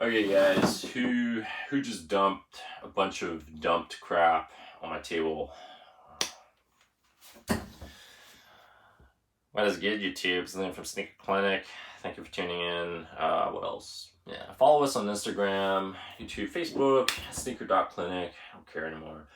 Okay guys, who just dumped a bunch of dumped crap on my table? What is good, YouTube? Something from Clinic. Thank you for tuning in. What else? Yeah, follow us on Instagram, YouTube, Facebook, sneaker.clinic. I don't care anymore.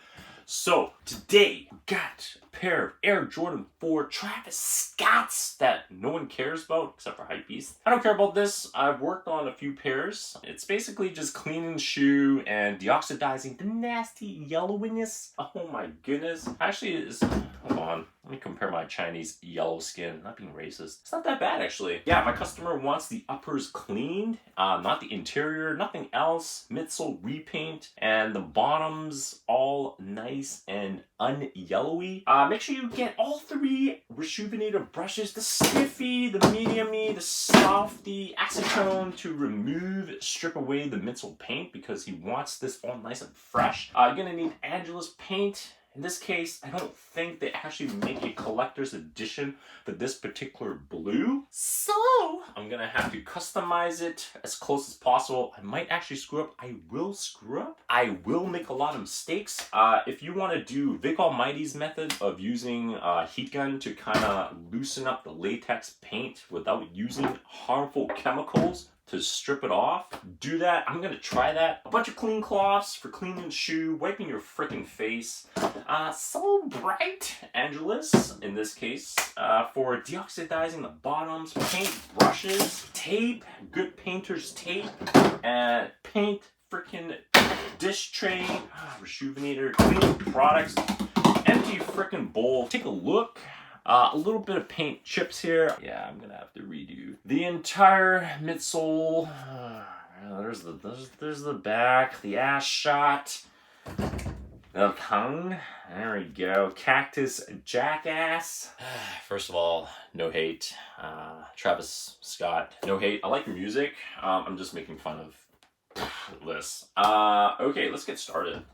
So today we got a pair of Air Jordan 4 Travis Scotts that no one cares about except for Hypebeast. I don't care about this. I've worked on a few pairs. It's basically just cleaning the shoe and deoxidizing the nasty yellowiness. Oh my goodness. Actually, hold on. Let me compare my Chinese yellow skin. Not being racist. It's not that bad actually. Yeah, my customer wants the uppers cleaned, not the interior, nothing else. Midsole repaint, and the bottoms all nice and unyellowy. Make sure you get all three rejuvenator brushes, the stiffy, the medium-y, the softy, acetone to strip away the midsole paint because he wants this all nice and fresh. You're gonna need Angela's paint. In this case, I don't think they actually make a collector's edition for this particular blue. So I'm gonna have to customize it as close as possible. I might actually screw up. I will screw up. I will make a lot of mistakes. If you want to do Vic Almighty's method of using a heat gun to kind of loosen up the latex paint without using harmful chemicals to strip it off, do that. I'm gonna try that. A bunch of clean cloths for cleaning the shoe, wiping your freaking face. So bright, Angelus, in this case, for deoxidizing the bottoms, paint brushes, tape, good painter's tape, and paint freaking dish tray, rejuvenator, cleaning products, empty freaking bowl. Take a look. A little bit of paint chips here. Yeah, I'm gonna have to redo the entire midsole. There's the back, the ass shot, the tongue. There we go. Cactus jackass. First of all, no hate. Travis Scott, no hate. I like your music. I'm just making fun of this. Okay, let's get started.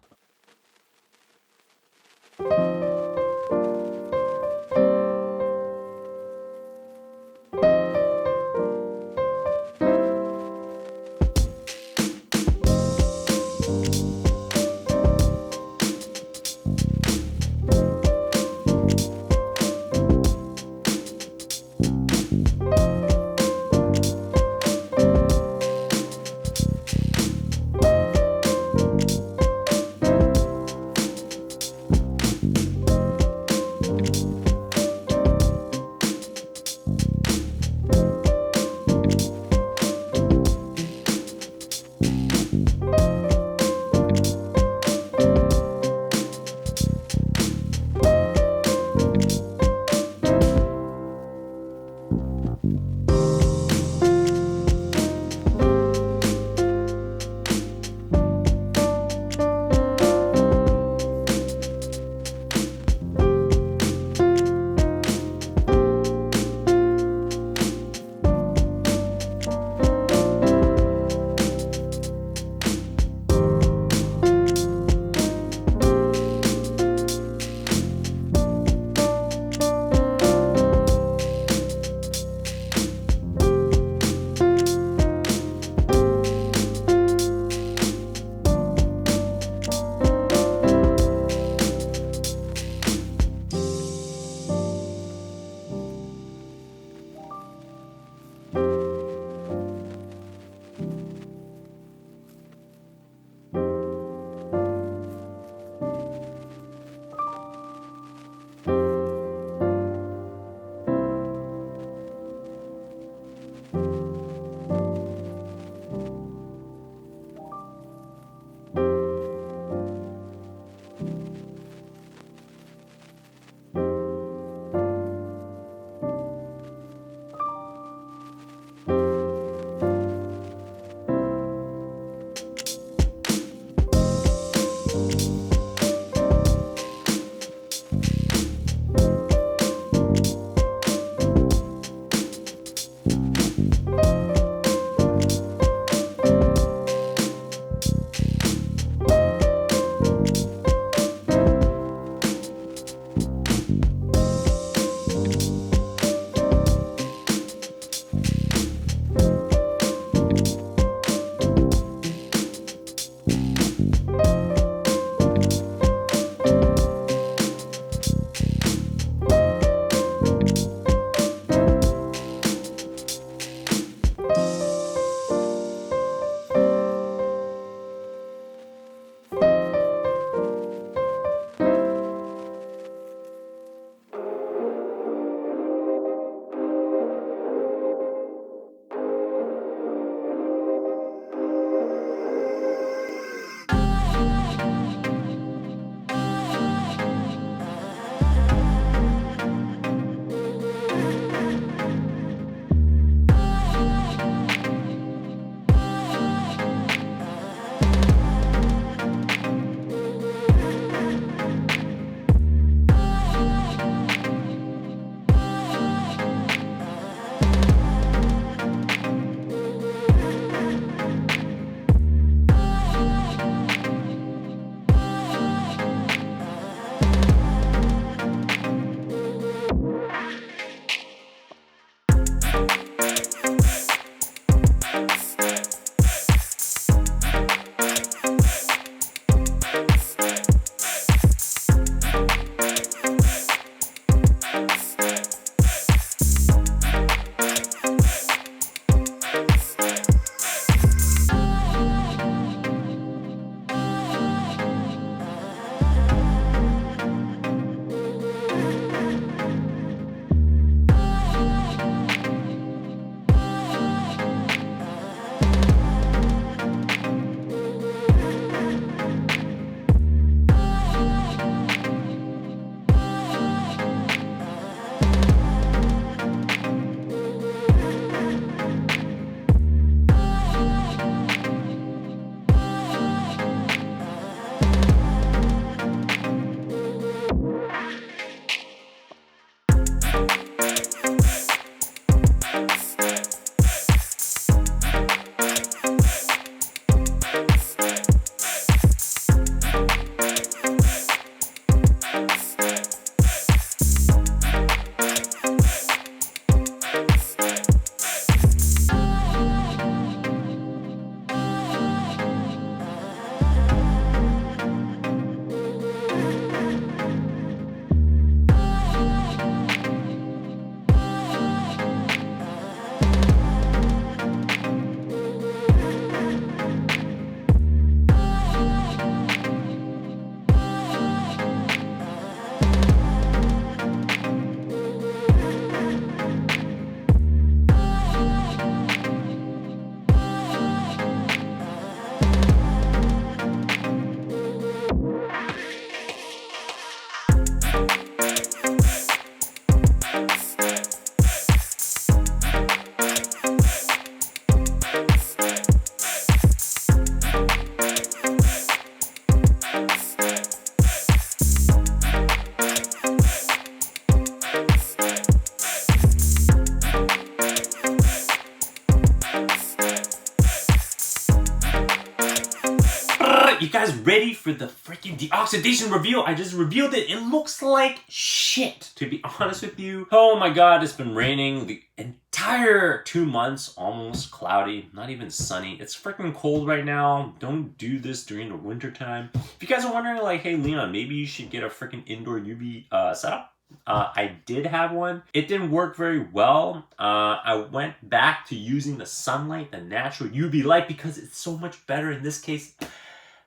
you guys ready for the freaking deoxidation reveal? I just revealed it. It looks like shit, to be honest with you. Oh my god, it's been raining the entire 2 months, almost cloudy, not even sunny. It's freaking cold right now. Don't do this during the winter time. If you guys are wondering like, hey Leon, maybe you should get a freaking indoor UV setup. I did have one. It didn't work very well. I went back to using the sunlight, the natural UV light, because it's so much better in this case.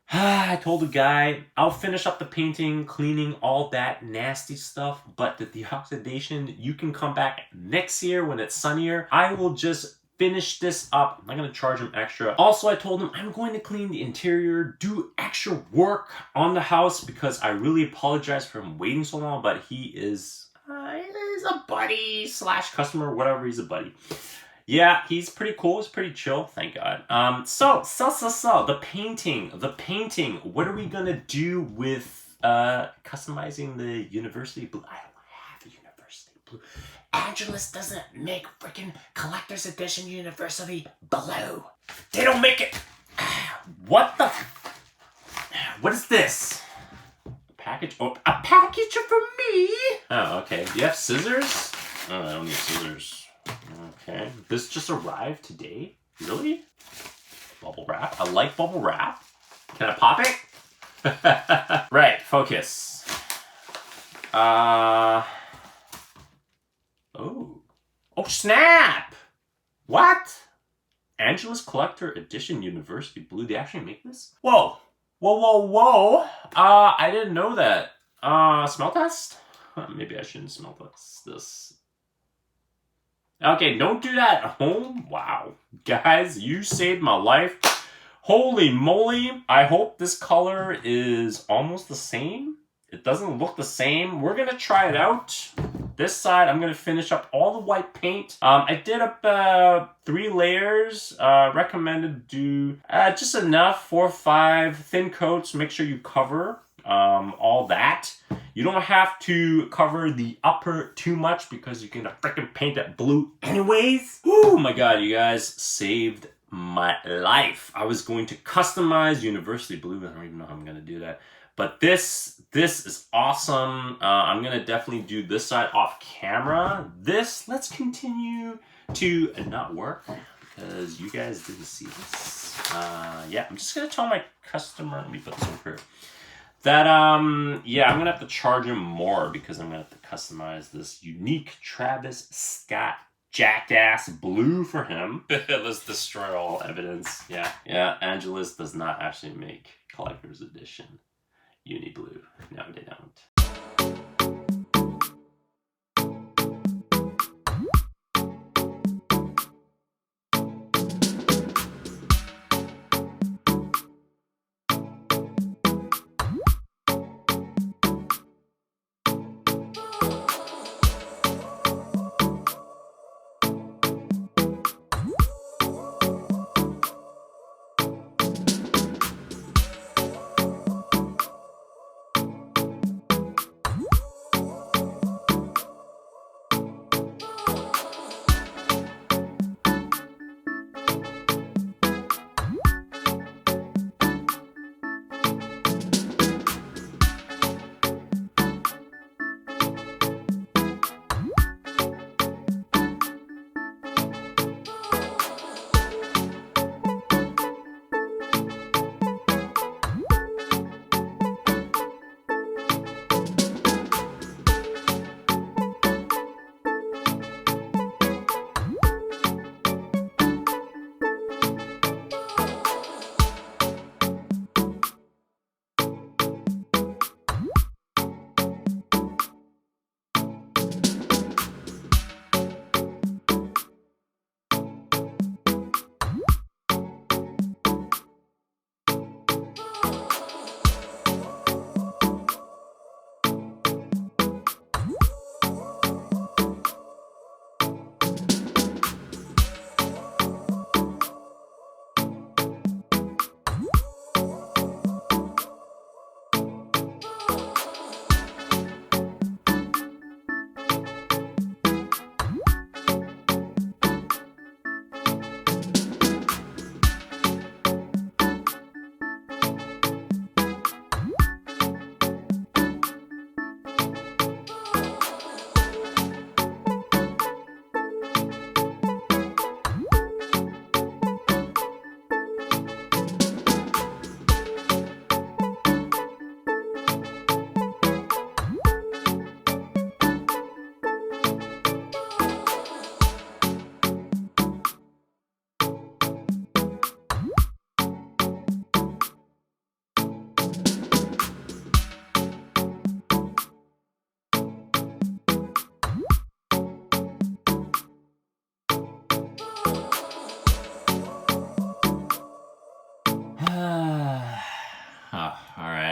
I told the guy, I'll finish up the painting, cleaning, all that nasty stuff, but the deoxidation, you can come back next year when it's sunnier. I will just finish this up. I'm not going to charge him extra. Also, I told him I'm going to clean the interior, do extra work on the house, because I really apologize for him waiting so long, but he is a buddy slash customer, whatever, he's a buddy. Yeah, he's pretty cool. He's pretty chill. Thank God. So, the painting. What are we gonna do with customizing the university blue? I don't have a university blue. Angelus doesn't make freaking collector's edition university blue. They don't make it. What the? What is this? A package? Oh, a package for me? Oh, okay. Do you have scissors? Oh, I don't need scissors. Okay, this just arrived today? Really? Bubble wrap. I like bubble wrap. Can I pop it? Right, focus. Oh, snap! What? Angelus Collector Edition University Blue. They actually make this? Whoa. I didn't know that. Smell test? Maybe I shouldn't smell test this. Okay, don't do that at home. Wow. Guys, you saved my life. Holy moly. I hope this color is almost the same. It doesn't look the same. We're going to try it out. This side, I'm going to finish up all the white paint. I did about 3 layers. Recommended do just enough, 4 or 5 thin coats. Make sure you cover all that. You don't have to cover the upper too much because you're gonna freaking paint that blue anyways. Oh my god, you guys saved my life. I was going to customize university blue. I don't even know how I'm gonna do that. But this is awesome. I'm gonna definitely do this side off camera. Let's continue to not work because you guys didn't see this. Yeah, I'm just gonna tell my customer, let me put this over here. That, yeah, I'm gonna have to charge him more because I'm gonna have to customize this unique Travis Scott jackass blue for him. Let's destroy all evidence. Yeah, Angelus does not actually make collector's edition uni blue. No, they don't.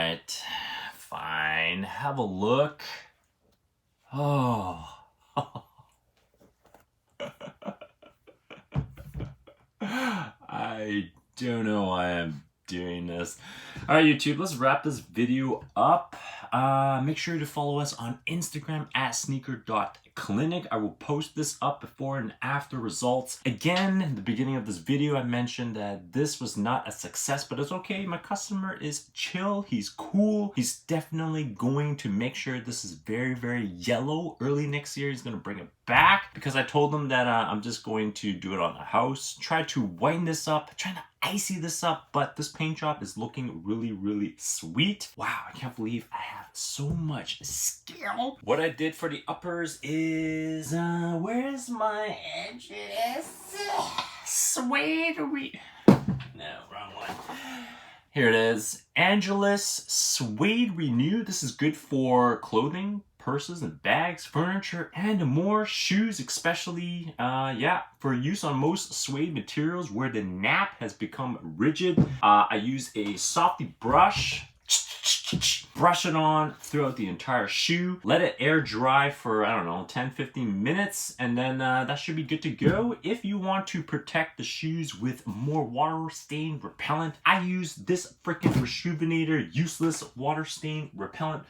Alright, fine. Have a look. Oh. I don't know why I'm doing this. Alright, YouTube, let's wrap this video up. Make sure to follow us on Instagram at sneaker.clinic. I will post this up before and after results. Again, in the beginning of this video, I mentioned that this was not a success, but it's okay. My customer is chill. He's cool. He's definitely going to make sure this is very, very yellow. Early next year, he's going to bring it back because I told him that I'm just going to do it on the house. Try to whiten this up, try to icy this up, but this paint job is looking really, really sweet. Wow, I can't believe I have so much skill. What I did for the uppers is, where's my edges? Suede No, wrong one. Here it is. Angelus Suede Renew. This is good for clothing, purses and bags, furniture, and more. Shoes especially, yeah, for use on most suede materials where the nap has become rigid. I use a softy brush, brush it on throughout the entire shoe, let it air dry for, I don't know, 10-15 minutes, and then that should be good to go. If you want to protect the shoes with more water stain repellent, I use this freaking Rejuvenator useless water stain repellent.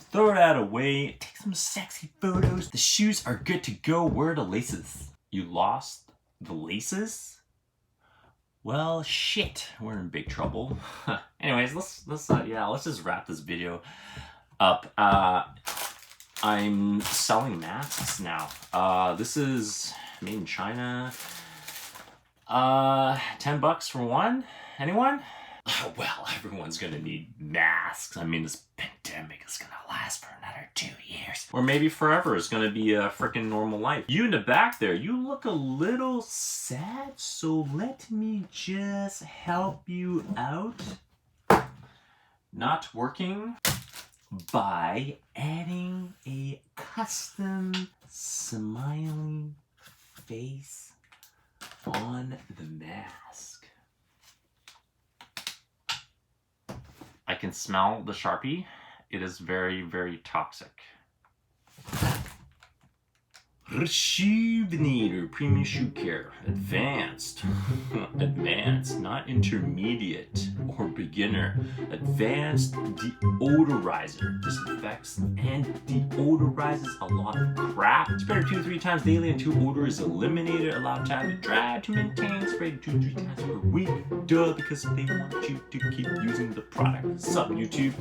Throw that away, take some sexy photos. The shoes are good to go. Where are the laces? You lost the laces? Well, shit, we're in big trouble. Anyways, let's just wrap this video up. I'm selling masks now. This is made in China. 10 bucks for one. Anyone? Well, everyone's gonna need masks. I mean, this pandemic is gonna last for another 2 years. Or maybe forever. It's gonna be a freaking normal life. You in the back there, you look a little sad, so let me just help you out. Not working by adding a custom smiley face on the mask. I can smell the Sharpie. It is very, very toxic. Rejuvenator Premium Shoe Care. Advanced. Advanced, not intermediate or beginner. Advanced deodorizer. Disinfects and deodorizes a lot of crap. Spray 2-3 times daily until odor is eliminated. Allow time to dry to maintain. Spray 2-3 times per week. Duh, because they want you to keep using the product. Sup, YouTube?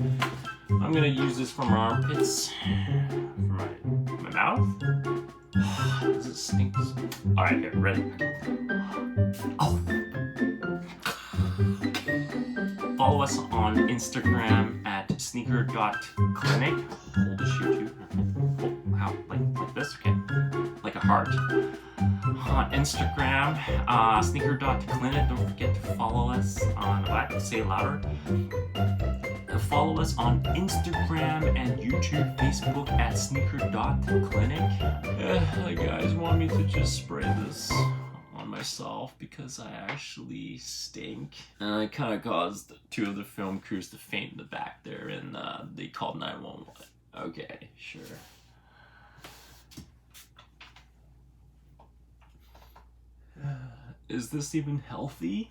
I'm gonna use this for my armpits. For my mouth. Does it stink? Alright, here, ready? Oh! Follow us on Instagram at sneaker.clinic. Hold the shoe too. Oh, how? Like this? Okay. Like a heart. On Instagram, sneaker.clinic. Don't forget to follow us on what? Say it louder. Follow us on Instagram and YouTube, Facebook at sneaker.clinic. The guys want me to just spray this on myself because I actually stink. And I kind of caused 2 of the film crews to faint in the back there, and they called 911. Okay, sure. Is this even healthy?